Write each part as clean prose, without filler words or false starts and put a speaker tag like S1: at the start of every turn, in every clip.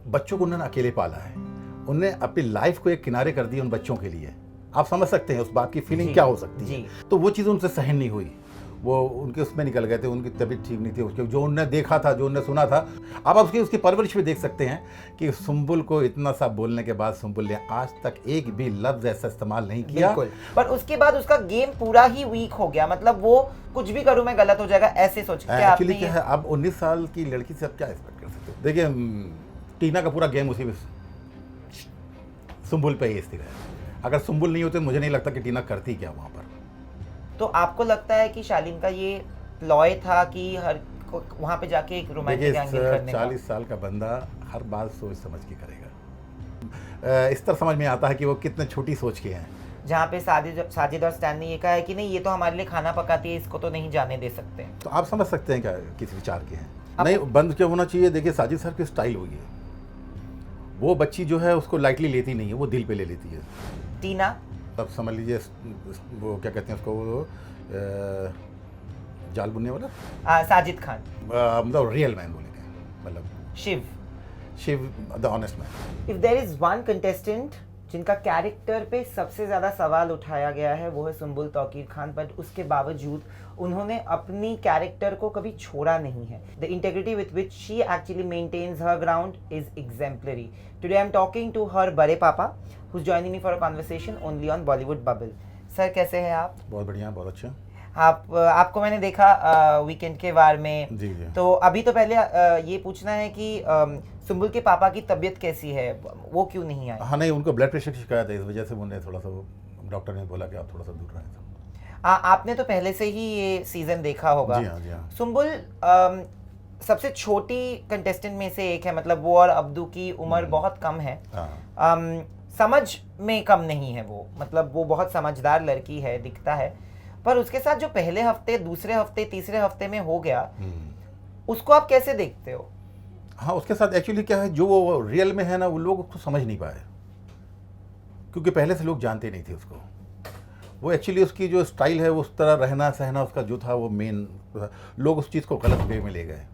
S1: बच्चों को उन्होंने अकेले पाला है, उन्होंने अपनी लाइफ को एक किनारे कर दिया उन बच्चों के लिए। आप समझ सकते हैं उस बात की फीलिंग क्या हो सकती है। तो वो चीज़ उनसे सहन नहीं हुई, वो उनके उसमें निकल गए थे, उनकी तबीयत ठीक नहीं थी, उसके जो उन्होंने देखा था, जो उन्होंने सुना था। अब आप उसकी परवरिश में देख सकते हैं कि सुंबुल को इतना सा बोलने के बाद सुंबुल ने आज तक एक भी लफ्ज़ ऐसा इस्तेमाल नहीं किया।
S2: पर उसके बाद उसका गेम पूरा ही वीक हो गया, मतलब वो कुछ भी करूं मैं गलत हो जाएगा ऐसे सोच के।
S1: एक्चुअली क्या है, अब 19 साल की लड़की से अब क्या एक्सपेक्ट कर सकते हो। देखिए टीना का पूरा गेम उसी में सुंबुल पे ही स्थिर है। अगर सुंबुल नहीं होते तो मुझे नहीं लगता कि टीना करती क्या वहाँ पर।
S2: तो आपको लगता है कि शालीन का ये प्लॉय था कि हर वहाँ पे जाके एक रोमांटिक एंगल करने का?
S1: 40 साल का बंदा हर बात सोच समझ के करेगा। इस तरह समझ में आता है कि वो कितने छोटी सोच के हैं।
S2: जहाँ पे साजिद और स्टैन ने ये कहा है कि नहीं, ये तो हमारे लिए खाना पकाती है, इसको तो नहीं जाने दे सकते।
S1: तो आप समझ सकते हैं क्या किस विचार के हैं। नहीं, बंद क्यों होना चाहिए। देखिए साजिद सर की स्टाइल हुई है, वो बच्ची जो है उसको लाइटली लेती नहीं है, वो दिल पे ले लेती है।
S2: टीना
S1: तब समझ लीजिए वो क्या कहते हैं उसको, वो जाल बुनने वाला
S2: साजिद खान,
S1: मतलब रियल मैन बोलेंगे, मतलब Shiv the honest man.
S2: If there is one contestant जिनका कैरेक्टर पे सबसे ज़्यादा सवाल उठाया गया है वो है सुंबुल तौकीर खान, बट उसके बावजूद उन्होंने अपनी कैरेक्टर को कभी छोड़ा नहीं है। The integrity with which she actually maintains her ground is exemplary. Today I am talking to her बड़े पापा who's joining me for a conversation only on Bollywood Bubble. Sir कैसे हैं आप?
S1: बहुत बढ़िया, बहुत अच्छा।
S2: आपको मैंने देखा वीकेंड के वार में।
S1: जी।
S2: तो अभी तो पहले ये पूछना है कि सुंबुल के पापा की तबीयत कैसी है, वो क्यों नहीं आए?
S1: हाँ नहीं, उनको ब्लड प्रेशर की शिकायत है, इस वजह से उन्हें थोड़ा सा डॉक्टर ने बोला कि आप थोड़ा सा दूर रहें।
S2: आपने तो पहले से ही ये सीजन देखा होगा।
S1: जी हाँ, जी हाँ।
S2: सुंबुल सबसे छोटी कंटेस्टेंट में से एक है, मतलब वो और अब्दू की उम्र बहुत कम है। समझ में कम नहीं है वो, मतलब वो बहुत समझदार लड़की है, दिखता है। पर उसके साथ जो पहले हफ्ते, दूसरे हफ्ते, तीसरे हफ्ते में हो गया, उसको आप कैसे देखते हो?
S1: हाँ, उसके साथ एक्चुअली क्या है, जो वो रियल में है ना, वो लोग उसको समझ नहीं पाए, क्योंकि पहले से लोग जानते नहीं थे उसको। वो एक्चुअली उसकी जो स्टाइल है, उस तरह रहना सहना उसका जो था, वो मेन लोग उस चीज़ को गलत वे में ले गए।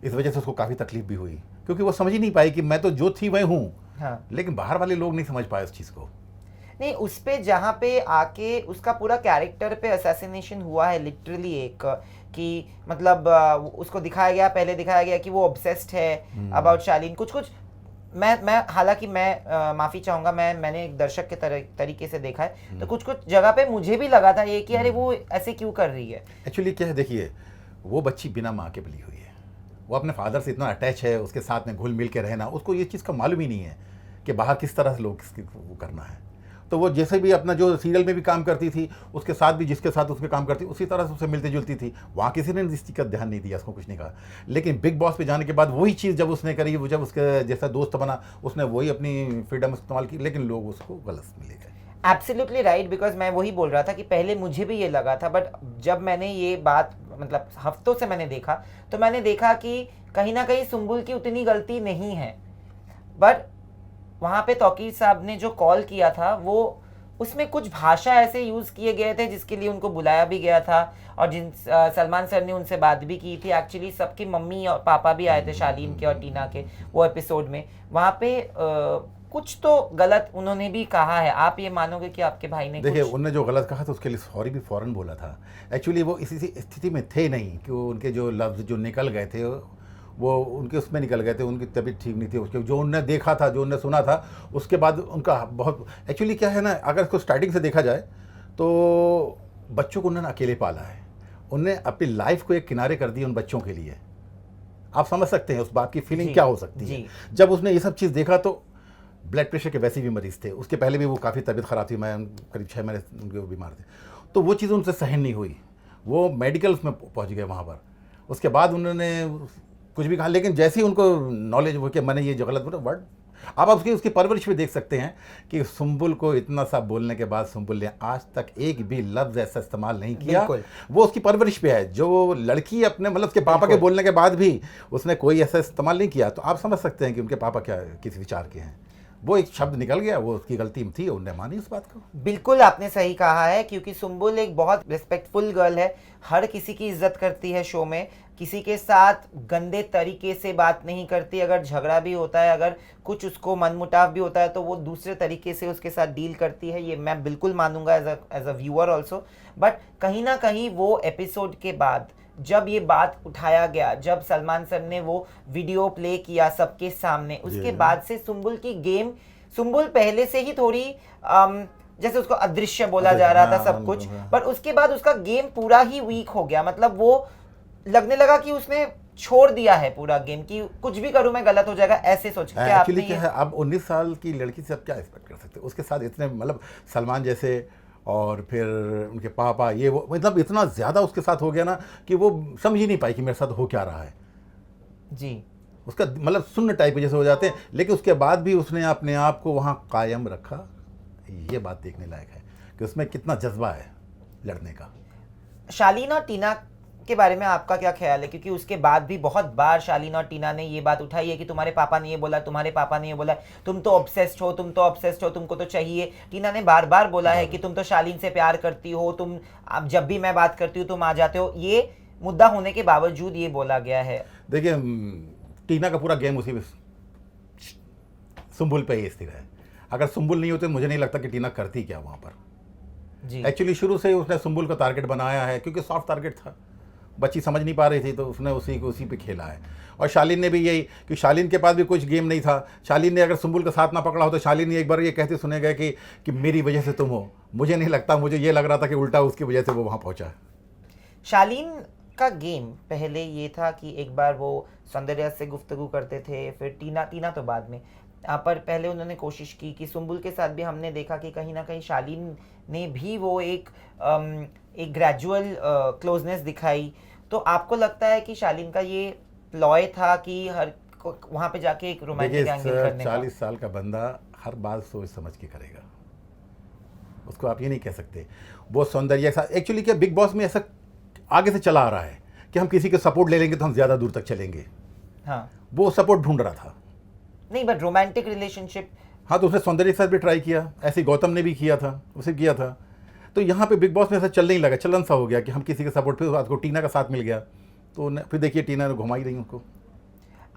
S1: इस वजह से उसको काफ़ी तकलीफ भी हुई, क्योंकि वो समझ ही नहीं पाई कि मैं तो जो थी वही हूँ।
S2: हाँ।
S1: लेकिन बाहर वाले लोग नहीं समझ पाए उस चीज़ को।
S2: नहीं, उस पे जहाँ पे आके उसका पूरा कैरेक्टर पे असैसिनेशन हुआ है लिटरली, एक कि मतलब उसको दिखाया गया, पहले दिखाया गया कि वो ऑब्सेस्ड है अबाउट शालीन। कुछ मैं हालांकि मैं माफ़ी चाहूँगा, मैंने एक दर्शक के तरीके से देखा है, तो कुछ जगह पे मुझे भी लगा था ये कि अरे वो ऐसे क्यों कर रही है।
S1: एक्चुअली क्या है, देखिए वो बच्ची बिना माँ के पली हुई है, वो अपने फादर से इतना अटैच है, उसके साथ में घुल मिल के रहना, उसको ये चीज़ का मालूम ही नहीं है कि बाहर किस तरह से लोग वो करना है। तो वो जैसे भी अपना जो सीरियल में भी काम करती थी, उसके साथ भी जिसके साथ उसके काम करती उसी तरह से उससे मिलती जुलती थी। वहाँ किसी ने इस चीज़ का ध्यान नहीं दिया, उसको कुछ नहीं कहा। लेकिन बिग बॉस पे जाने के बाद वही चीज़ जब उसने करी, वो जब उसके जैसा दोस्त बना, उसने वही अपनी फ्रीडम इस्तेमाल की, लेकिन लोग उसको गलत मिले गए।
S2: एब्सोल्युटली राइट, बिकॉज मैं वही बोल रहा था कि पहले मुझे भी ये लगा था, बट जब मैंने ये बात मतलब हफ्तों से मैंने देखा, तो मैंने देखा कि कहीं ना कहीं सुंबुल की उतनी गलती नहीं है। बट वहाँ पे तौकीर साहब ने जो कॉल किया था, वो उसमें कुछ भाषा ऐसे यूज़ किए गए थे जिसके लिए उनको बुलाया भी गया था, और जिन सलमान सर ने उनसे बात भी की थी। एक्चुअली सबकी मम्मी और पापा भी आए थे शालीन के और टीना के वो एपिसोड में। वहाँ पे कुछ तो गलत उन्होंने भी कहा है। आप ये मानोगे कि आपके भाई ने
S1: देखिए, उन्होंने जो गलत कहा था उसके लिए सॉरी भी फ़ौरन बोला था। एक्चुअली वो इसी स्थिति में थे नहीं कि उनके जो लफ्ज़ जो निकल गए थे वो उनके उसमें निकल गए थे, उनकी तबीयत ठीक नहीं थी, उसके जो उन्होंने देखा था, जो उन्होंने सुना था, उसके बाद उनका बहुत एक्चुअली क्या है ना, अगर इसको स्टार्टिंग से देखा जाए तो बच्चों को उन्होंने अकेले पाला है, उन्होंने अपनी लाइफ को एक किनारे कर दिया उन बच्चों के लिए। आप समझ सकते हैं उस बात की फीलिंग क्या हो सकती है। जब उसने ये सब चीज़ देखा तो ब्लड प्रेशर के वैसे भी मरीज़ थे, उसके पहले भी वो काफ़ी तबीयत ख़राब थी, मैं करीब 6 महीने उनके वो बीमार थे, तो वो चीज़ उनसे सहन नहीं हुई, वो मेडिकल में पहुंच गए वहाँ पर। उसके बाद उन्होंने कुछ भी कहा, लेकिन जैसे ही उनको नॉलेज हो कि मैंने ये जो गलत बोला वर्ड, अब आप उसकी परवरिश में देख सकते हैं कि सुंबुल को इतना सा बोलने के बाद सुंबुल ने आज तक एक भी लफ्ज़ ऐसा इस्तेमाल नहीं किया। वो उसकी परवरिश पे है। जो लड़की अपने मतलब उसके पापा के बोलने के बाद भी उसने कोई ऐसा इस्तेमाल नहीं किया, तो आप समझ सकते हैं कि उनके पापा क्या किस विचार के हैं। वो एक शब्द निकल गया, वो उसकी गलती थी, उन्होंने मानी इस बात को।
S2: बिल्कुल आपने सही कहा है, क्योंकि सुंबुल एक बहुत रिस्पेक्टफुल गर्ल है, हर किसी की इज्जत करती है शो में, किसी के साथ गंदे तरीके से बात नहीं करती, अगर झगड़ा भी होता है, अगर कुछ उसको मनमुटाव भी होता है तो वो दूसरे तरीके से उसके साथ डील करती है, ये मैं बिल्कुल मानूंगा as a viewer also. But कहीं ना कहीं वो एपिसोड के बाद जब ये बात उठाया गया, जब सलमान सर ने वो वीडियो प्ले किया सबके सामने, उसके बाद से सुंबुल की गेम, सुंबुल पहले से ही थोड़ी जैसे उसको अदृश्य बोला जा रहा था सब कुछ, पर उसके बाद उसका गेम पूरा ही वीक हो गया। मतलब वो लगने लगा कि उसने छोड़ दिया है पूरा गेम, कि कुछ भी करूं मैं गलत हो जाएगा, ऐसे सोच के।
S1: एक्चुअली क्या है, अब 19 साल की लड़की से आप क्या एक्सपेक्ट कर सकते हो, उसके साथ इतने मतलब सलमान जैसे, और फिर उनके पापा, ये वो, मतलब इतना ज़्यादा उसके साथ हो गया ना कि वो समझ ही नहीं पाई कि मेरे साथ हो क्या रहा है
S2: जी।
S1: उसका मतलब सुन्न टाइप जैसे हो जाते हैं। लेकिन उसके बाद भी उसने अपने आप को वहाँ कायम रखा, ये बात देखने लायक है कि उसमें कितना जज्बा है लड़ने का।
S2: शालीन और टीना के बारे में आपका क्या ख्याल है? क्योंकि उसके बाद भी बहुत बार शालीन और टीना ने ये बात उठाई है कि तुम्हारे पापा ने ये बोला, तुम्हारे पापा ने ये बोला, तुम तो ऑब्सेस्ड हो, तुम तो ऑब्सेस्ड हो, तुमको तो चाहिए। टीना ने बार बार बोला है कि तुम तो शालीन से प्यार करती हो, तुम अब जब भी मैं बात करती हूँ तुम आ जाते हो। ये मुद्दा होने के बावजूद ये बोला गया है।
S1: देखिए, टीना का पूरा गेम उसी सुंबुल पे ही स्थिर है। अगर सुंबुल नहीं होते मुझे नहीं लगता कि टीना करती क्या वहाँ पर।
S2: जी।
S1: एक्चुअली शुरू से ही उसने सुंबुल का टारगेट बनाया है, क्योंकि सॉफ्ट टारगेट था, बच्ची समझ नहीं पा रही थी, तो उसने उसी पे खेला है। और शालीन ने भी यही, कि शालीन के पास भी कुछ गेम नहीं था। शालीन ने अगर सुंबुल का साथ ना पकड़ा हो तो शालीन ने एक बार ये कहते सुने गए कि मेरी वजह से तुम हो। मुझे नहीं लगता, मुझे ये लग रहा था कि उल्टा उसकी वजह से वो वहाँ पहुँचा।
S2: शालीन का गेम पहले ये था कि एक बार वो सौंदर्या से गुफ्तगू करते थे, फिर टीना तो बाद में, पर पहले उन्होंने कोशिश की कि सुंबुल के साथ भी हमने देखा कि कहीं ना कहीं शालीन ने भी वो एक ग्रेजुअल क्लोजनेस दिखाई। तो आपको लगता है कि शालीन का ये प्लॉय था कि हर वहाँ पे जाके एक रोमांटिक एंगल करने का?
S1: 40 साल का बंदा हर बात सोच समझ के करेगा, उसको आप ये नहीं कह सकते। वो सौंदर्य ऐसा, एक्चुअली क्या बिग बॉस में ऐसा आगे से चला आ रहा है कि हम किसी के सपोर्ट ले लेंगे तो हम ज़्यादा दूर तक चलेंगे।
S2: हाँ,
S1: वो सपोर्ट ढूंढ रहा था।
S2: नहीं, बट रोमांटिक रिलेशनशिप,
S1: हाँ, तो उसने सौंदर्य के साथ भी ट्राई किया, ऐसे गौतम ने भी किया था, उसे किया था। तो यहाँ पे बिग बॉस में ऐसा चलने ही लगा, चलन सा हो गया कि हम किसी के सपोर्ट पे, आपको टीना का साथ मिल गया तो फिर देखिए टीना ने घुमा ही रही उनको।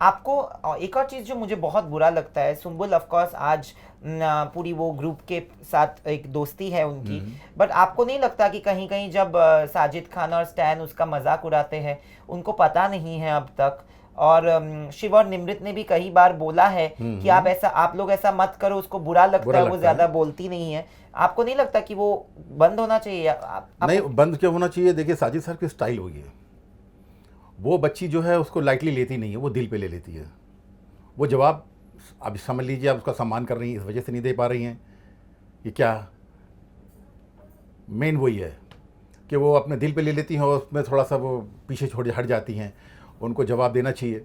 S2: आपको एक और चीज़ जो मुझे बहुत बुरा लगता है, सुंबुल ऑफ कोर्स आज पूरी वो ग्रुप के साथ एक दोस्ती है उनकी, बट आपको नहीं लगता कि कहीं कहीं जब साजिद खान और स्टैन उसका मजाक उड़ाते हैं, उनको पता नहीं है अब तक, और शिव और निमृत ने भी कई बार बोला है कि आप लोग ऐसा मत करो, उसको बुरा लगता है, वो ज्यादा बोलती नहीं है। आपको नहीं लगता कि वो बंद होना चाहिए?
S1: नहीं, बंद क्यों होना चाहिए? देखिए, साजिद सर की स्टाइल हुई है, वो बच्ची जो है उसको लाइटली लेती नहीं है, वो दिल पे ले लेती है। वो जवाब अब समझ लीजिए, आप उसका सम्मान कर रही हैं, इस वजह से नहीं दे पा रही हैं कि क्या मेन वही है कि वो अपने दिल पे ले लेती हैं और उसमें थोड़ा सा वो पीछे छोड़ हट जाती हैं। उनको जवाब देना चाहिए।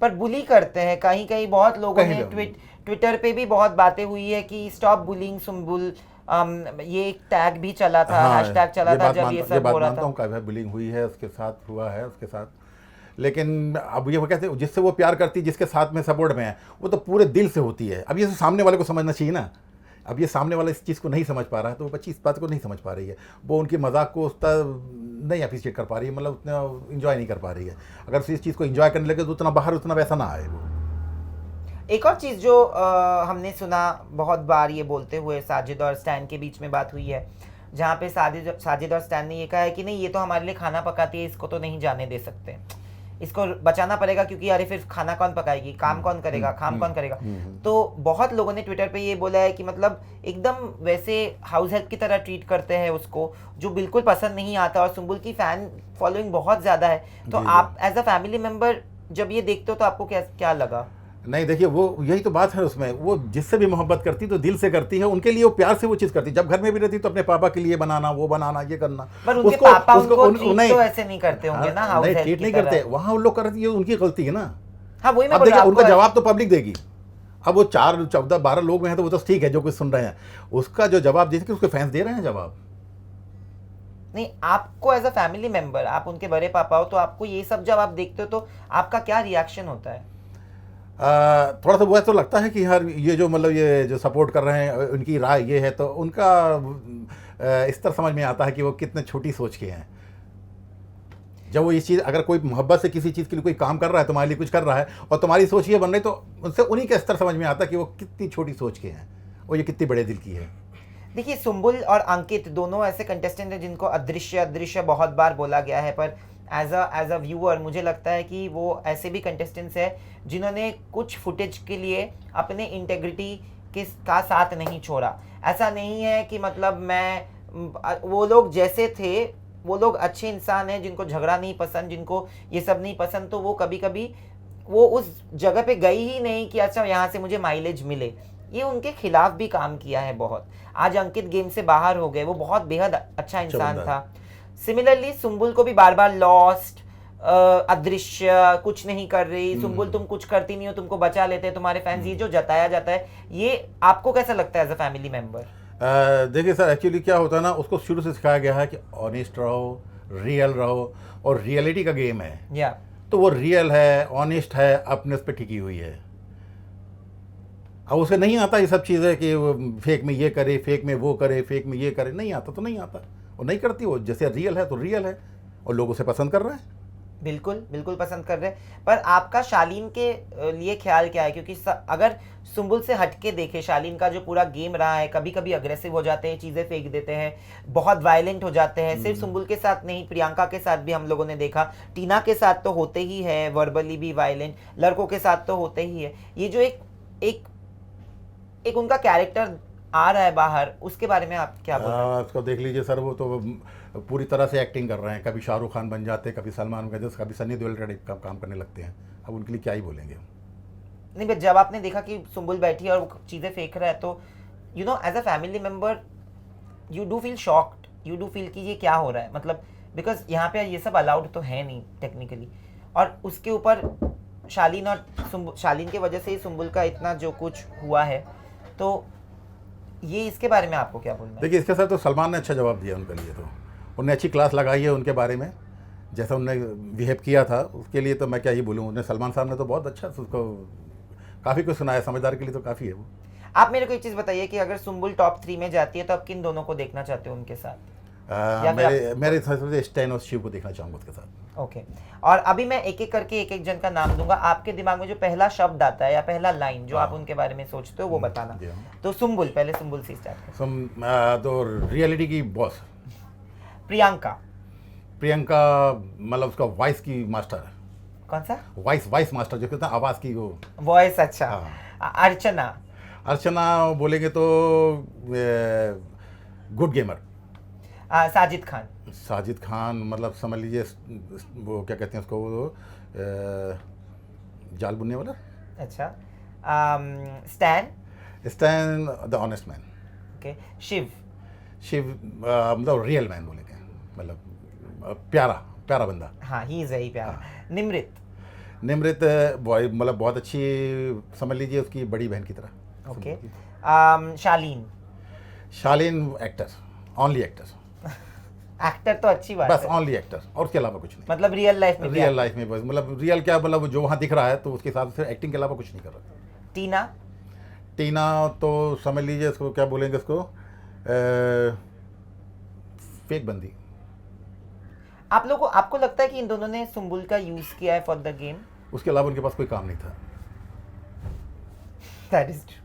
S2: पर बुली करते हैं कहीं कहीं, बहुत लोगों ने ट्विटर पे भी बहुत बातें हुई है कि स्टॉप बुलिंग सुंबुल, ये एक टैग भी चला था, हैशटैग चला था जब ये सब हो रहा था।
S1: मानता हूँ बुलिंग हुई है, उसके साथ हुआ है उसके साथ, लेकिन अब ये वो कहते हैं जिससे वो प्यार करती है, जिसके साथ में सपोर्ट में है, वो तो पूरे दिल से होती है। अब ये सामने वाले को समझना चाहिए ना। अब ये सामने वाला इस चीज़ को नहीं समझ पा रहा है, तो वो बच्ची इस बात को नहीं समझ पा रही है, वो उनकी मजाक को उसका नहीं अप्रिशिएट कर पा रही है, मतलब उतना इन्जॉय नहीं कर पा रही है। अगर इस चीज़ को इन्जॉय करने लगे तो उतना बाहर उतना वैसा ना आए वो।
S2: एक और चीज़ जो हमने सुना बहुत बार ये बोलते हुए, साजिद और स्टैन के बीच में बात हुई है, जहाँ पे साजिद और स्टैन ने ये कहा है कि नहीं, ये तो हमारे लिए खाना पकाती है, इसको तो नहीं जाने दे सकते, इसको बचाना पड़ेगा, क्योंकि अरे फिर खाना कौन पकाएगी, काम कौन करेगा, काम कौन करेगा। तो बहुत लोगों ने ट्विटर पे ये बोला है कि मतलब एकदम वैसे हाउस हेल्प की तरह ट्रीट करते हैं उसको, जो बिल्कुल पसंद नहीं आता। और सुंबुल की फैन फॉलोइंग बहुत ज़्यादा है, तो आप एज अ फैमिली मेम्बर जब ये देखते हो तो आपको क्या लगा?
S1: नहीं, देखिए, वो यही तो बात है उसमें, वो जिससे भी मोहब्बत करती तो दिल से करती है, उनके लिए वो प्यार से वो चीज़ करती। जब घर में भी रहती तो अपने पापा के लिए बनाना, वो बनाना, ये करना।
S2: पर उनके पापा उनको ट्रीट तो ऐसे नहीं करते होंगे ना, हाउस हेल्प
S1: ट्रीट नहीं करते, वहाँ उन लोग करती है, उनकी गलती है ना।
S2: हाँ, वही मैं
S1: अब देखिए, उनका जवाब तो पब्लिक देगी। अब वो 4, 14, 12 लोग में हैं तो वो तो ठीक है जो कुछ सुन रहे हैं, उसका जो जवाब जैसे कि उसके फैंस दे रहे हैं जवाब।
S2: नहीं, आपको एज अ फैमिली मेंबर, आप उनके बड़े पापा हो, तो आपको ये सब जब आप देखते हो तो आपका क्या रिएक्शन होता है?
S1: थोड़ा सा वो तो लगता है कि हर ये जो मतलब ये जो सपोर्ट कर रहे हैं उनकी राय ये है, तो उनका इस तरह समझ में आता है कि वो कितने छोटी सोच के हैं। जब वो ये चीज़, अगर कोई मोहब्बत से किसी चीज़ के लिए कोई काम कर रहा है, तुम्हारे लिए कुछ कर रहा है और तुम्हारी सोच ये बन रही, तो उनसे उन्हीं के स्तर समझ में आता कि वो कितनी छोटी सोच के हैं और ये कितनी बड़े दिल की है।
S2: देखिए, सुंबुल और अंकित दोनों ऐसे कंटेस्टेंट हैं जिनको अदृश्य अदृश्य बहुत बार बोला गया है, पर एज अ व्यूअर मुझे लगता है कि वो ऐसे भी कंटेस्टेंट्स हैं जिन्होंने कुछ फुटेज के लिए अपने इंटेग्रिटी का साथ नहीं छोड़ा। ऐसा नहीं है कि मतलब वो लोग जैसे थे, वो लोग अच्छे इंसान हैं जिनको झगड़ा नहीं पसंद, जिनको ये सब नहीं पसंद, तो वो कभी कभी वो उस जगह पे गई ही नहीं कि अच्छा यहाँ से मुझे माइलेज मिले। ये उनके खिलाफ भी काम किया है बहुत। आज अंकित गेम से बाहर हो गए, वो बहुत बेहद अच्छा इंसान था। सिमिलरली सुंबुल को भी बार बार लॉस्ट, अदृश्य, कुछ नहीं कर रही, सुंबुल तुम कुछ करती नहीं हो, तुमको बचा लेते हैं तुम्हारे फैंस, ये जो जताया जाता है, ये आपको कैसा लगता है एज अ फैमिली मेंबर?
S1: देखिए सर, एक्चुअली क्या होता है ना, उसको शुरू से सिखाया गया है कि ऑनेस्ट रहो, रियल रहो, और रियलिटी का गेम है।
S2: या
S1: तो वो रियल है, ऑनेस्ट है, अपने उस पर टिकी हुई है। अब उसे नहीं आता ये सब चीज़ें कि वो फेक में ये करे, फेक में वो करे, फेक में ये करे, नहीं आता तो नहीं आता, वो नहीं करती। वो जैसे रियल है तो रियल है, और लोग उसे पसंद कर रहे हैं।
S2: बिल्कुल बिल्कुल पसंद कर रहे हैं। पर आपका शालीन के लिए ख्याल क्या है? क्योंकि अगर सुंबुल से हटके देखे, शालीन का जो पूरा गेम रहा है, कभी कभी अग्रेसिव हो जाते हैं, चीज़ें फेंक देते हैं, बहुत वायलेंट हो जाते हैं। सिर्फ सुंबुल के साथ नहीं, प्रियंका के साथ भी हम लोगों ने देखा, टीना के साथ तो होते ही है, वर्बली भी वायलेंट, लड़कों के साथ तो होते ही है। ये जो एक उनका कैरेक्टर आ रहा है बाहर, उसके बारे में आप क्या बोल रहे हैं?
S1: उसको देख लीजिए सर, वो तो पूरी तरह से एक्टिंग कर रहे हैं। कभी शाहरुख खान बन जाते हैं, कभी सलमान खान, कभी सनी देओल टाइप का काम करने लगते हैं। अब उनके लिए क्या ही बोलेंगे।
S2: नहीं, बट जब आपने देखा कि सुंबुल बैठी है और वो चीज़ें फेंक रहा है, तो you know as a family member you do feel shocked, you do feel कि ये क्या हो रहा है, मतलब बिकॉज यहाँ पे ये सब अलाउड तो है नहीं टेक्निकली। और उसके ऊपर शालीन की वजह से ही सुंबुल का इतना जो कुछ हुआ है, तो ये इसके बारे में आपको क्या बोलना है?
S1: देखिए, इसके साथ तो सलमान ने अच्छा जवाब दिया उनके लिए। तो उन्होंने अच्छी क्लास लगाई है उनके बारे में, जैसा उन्होंने बिहेव किया था उसके लिए तो मैं क्या ही बोलूँ। उन्हें सलमान साहब ने तो बहुत अच्छा उसको काफ़ी कुछ सुनाया, समझदार के लिए तो काफ़ी है वो।
S2: आप मेरे को एक चीज़ बताइए कि अगर सुंबुल टॉप 3 में जाती है तो आप किन दोनों को देखना चाहते हो उनके साथ?
S1: मेरे हिसाब से स्टैन और शिव को देखना चाहूँगा उसके साथ।
S2: ओके। और अभी मैं एक एक करके एक एक जन का नाम दूंगा, आपके दिमाग में जो पहला शब्द आता है या पहला लाइन जो आप उनके बारे में सोचते हो वो बताना। तो सुंबुल, पहले सुंबुल से स्टार्ट करें।
S1: तो रियलिटी की बॉस
S2: प्रियंका
S1: मतलब उसका वॉइस की मास्टर है।
S2: कौन सा?
S1: वॉइस मास्टर, जो कहते हैं आवाज़ की वो
S2: वॉइस। अच्छा। अर्चना
S1: बोलेंगे तो गुड गेमर।
S2: साजिद खान मतलब समझ लीजिए वो क्या कहते हैं उसको, वो जाल बुनने वाला। अच्छा। Stan
S1: the honest man.
S2: Okay. Shiv
S1: मतलब रियल मैन बोलेंगे, मतलब प्यारा बंदा।
S2: हाँ, ही इज वेरी प्यारा।
S1: हाँ।
S2: निमृत
S1: मतलब बहुत अच्छी, समझ लीजिए उसकी बड़ी बहन की तरह।
S2: ओके। शालीन
S1: एक्टर, ओनली एक्टर
S2: तो अच्छी बात
S1: बस
S2: है,
S1: ओनली एक्टर, और उसके अलावा कुछ नहीं।
S2: मतलब रियल लाइफ में
S1: बस, मतलब रियल क्या, मतलब जो वहाँ दिख रहा है तो उसके हिसाब से एक्टिंग के अलावा कुछ नहीं कर रहा। टीना तो समझ लीजिए इसको क्या बोलेंगे, इसको फेक बंदी।
S2: आपको लगता है कि इन दोनों ने सुंबुल का यूज किया है फॉर द गेम?
S1: उसके अलावा उनके पास कोई काम नहीं था।
S2: That is true.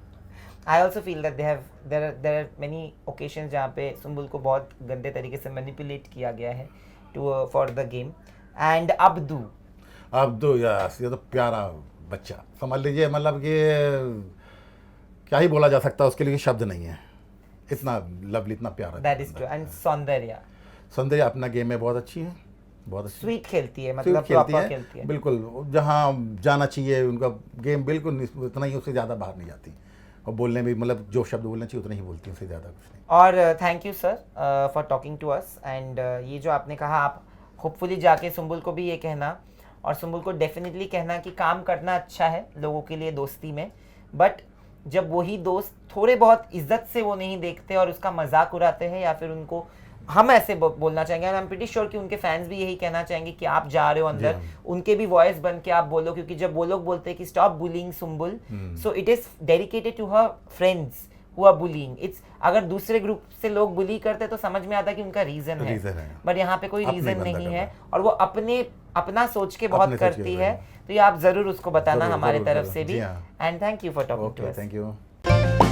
S2: I also feel that there are many occasions जहाँ पे सुंबुल को बहुत गंदे तरीके से मैनिपुलेट किया गया है for the game. And Abdu
S1: yes, ये तो प्यारा बच्चा, समझ लीजिए, मतलब कि क्या ही बोला जा सकता है उसके लिए, शब्द नहीं है, इतना लवली, इतना प्यारा।
S2: That is true. And
S1: Soundarya अपना गेम में बहुत अच्छी है, बहुत अच्छी,
S2: स्वीट खेलती है, मतलब खेलती है
S1: बिल्कुल, जहाँ जाना चाहिए उनका गेम बिल्कुल उतना ही, उससे ज़्यादा बाहर नहीं जाती, और बोलने में मतलब जो शब्द बोलना चाहिए उतना ही बोलती है, उससे ज़्यादा कुछ नहीं।
S2: और thank you sir for talking to us. And ये जो आपने कहा, आप होपफुली जाके सुंबुल को भी ये कहना, और सुंबुल को डेफिनेटली कहना कि काम करना अच्छा है लोगों के लिए दोस्ती में, बट जब वही दोस्त थोड़े बहुत इज्जत से वो नहीं देखते और उसका मजाक उड़ाते हैं, या फिर उनको हम ऐसे बोलना चाहेंगे, आई एम प्रीटी श्योर कि उनके फैंस भी यही कहना चाहेंगे कि आप जा रहे हो अंदर, उनके भी वॉइस बन के आप बोलो, क्योंकि जब वो लोग बोलते हैं कि stop bullying Sumbul, so it is dedicated to her friends हुआ बुलिंग, इट्स अगर दूसरे ग्रुप से लोग बुली करते तो समझ में आता कि उनका रीजन है, बट यहाँ पे कोई रीजन नहीं है और वो अपना सोच के बहुत करती है, तो ये आप जरूर उसको बताना हमारे तरफ से भी। And thank you for talking to us.
S1: Thank you.